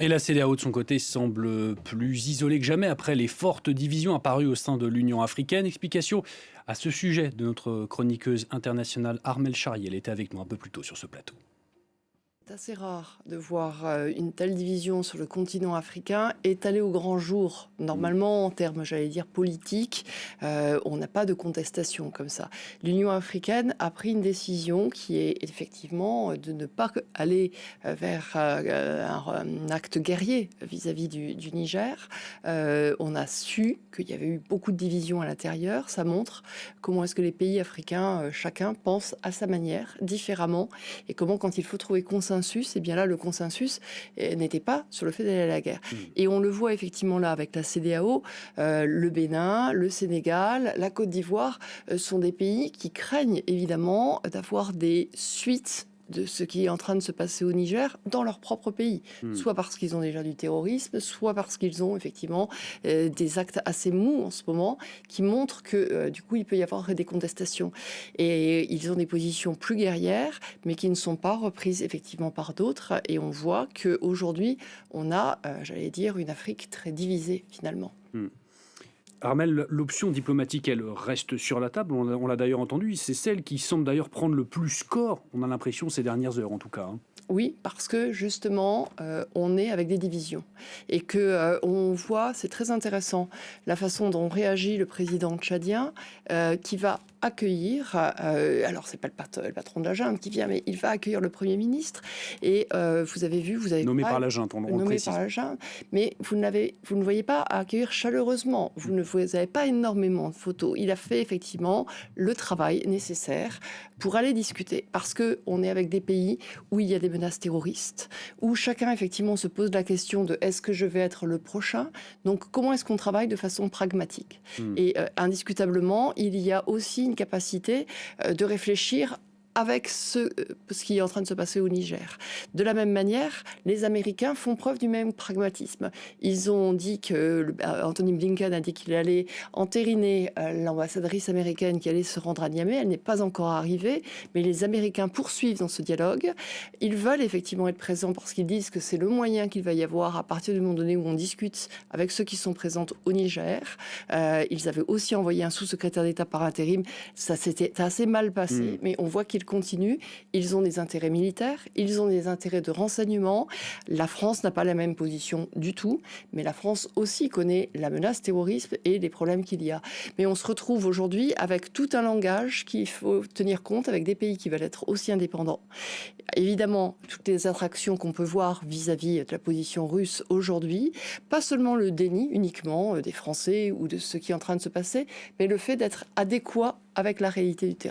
Et la CEDEAO, de son côté, semble plus isolée que jamais après les fortes divisions apparues au sein de l'Union africaine. Explication à ce sujet de notre chroniqueuse internationale Armelle Charrier. Elle était avec nous un peu plus tôt sur ce plateau. C'est assez rare de voir une telle division sur le continent africain étalée au grand jour. Normalement, en termes, j'allais dire, politiques, on n'a pas de contestation comme ça. L'Union africaine a pris une décision qui est effectivement de ne pas aller vers un acte guerrier vis-à-vis du Niger. On a su qu'il y avait eu beaucoup de divisions à l'intérieur. Ça montre comment est-ce que les pays africains, chacun pense à sa manière, différemment, et comment quand il faut trouver consensus, et bien là, le consensus n'était pas sur le fait d'aller à la guerre. Et on le voit effectivement là avec la CEDEAO, le Bénin, le Sénégal, la Côte d'Ivoire sont des pays qui craignent évidemment d'avoir des suites de ce qui est en train de se passer au Niger dans leur propre pays, soit parce qu'ils ont déjà du terrorisme, soit parce qu'ils ont effectivement des actes assez mous en ce moment qui montrent que du coup il peut y avoir des contestations et ils ont des positions plus guerrières mais qui ne sont pas reprises effectivement par d'autres et on voit qu'aujourd'hui on a, j'allais dire, une Afrique très divisée finalement. Armelle, l'option diplomatique, elle reste sur la table. On l'a d'ailleurs entendu. C'est celle qui semble d'ailleurs prendre le plus corps. On a l'impression ces dernières heures, en tout cas. Hein. Oui, parce que justement, on est avec des divisions et que on voit, c'est très intéressant, la façon dont réagit le président tchadien, qui va accueillir. Alors, c'est pas le patron de la junte qui vient, mais il va accueillir le Premier ministre. Et vous avez vu, vous avez Nommé pas, par la junte, on le nommé précise. par la junte, mais vous ne voyez pas accueillir chaleureusement. Vous n'avez pas énormément de photos. Il a fait effectivement le travail nécessaire pour aller discuter, parce que on est avec des pays où il y a des menaces terroristes, où chacun effectivement se pose la question de est-ce que je vais être le prochain? Donc comment est-ce qu'on travaille de façon pragmatique? Et indiscutablement, il y a aussi une capacité de réfléchir avec ce qui est en train de se passer au Niger. De la même manière, les Américains font preuve du même pragmatisme. Ils ont dit que Anthony Blinken a dit qu'il allait entériner l'ambassadrice américaine qui allait se rendre à Niamey. Elle n'est pas encore arrivée, mais les Américains poursuivent dans ce dialogue. Ils veulent effectivement être présents parce qu'ils disent que c'est le moyen qu'il va y avoir à partir du moment donné où on discute avec ceux qui sont présents au Niger. Ils avaient aussi envoyé un sous-secrétaire d'État par intérim. Ça s'était assez mal passé, mais on voit qu'ils continuent. Ils ont des intérêts militaires, ils ont des intérêts de renseignement. La France n'a pas la même position du tout, mais la France aussi connaît la menace terroriste et les problèmes qu'il y a. Mais on se retrouve aujourd'hui avec tout un langage qu'il faut tenir compte, avec des pays qui veulent être aussi indépendants. Évidemment, toutes les attractions qu'on peut voir vis-à-vis de la position russe aujourd'hui, pas seulement le déni uniquement des Français ou de ce qui est en train de se passer, mais le fait d'être adéquat avec la réalité du terrain.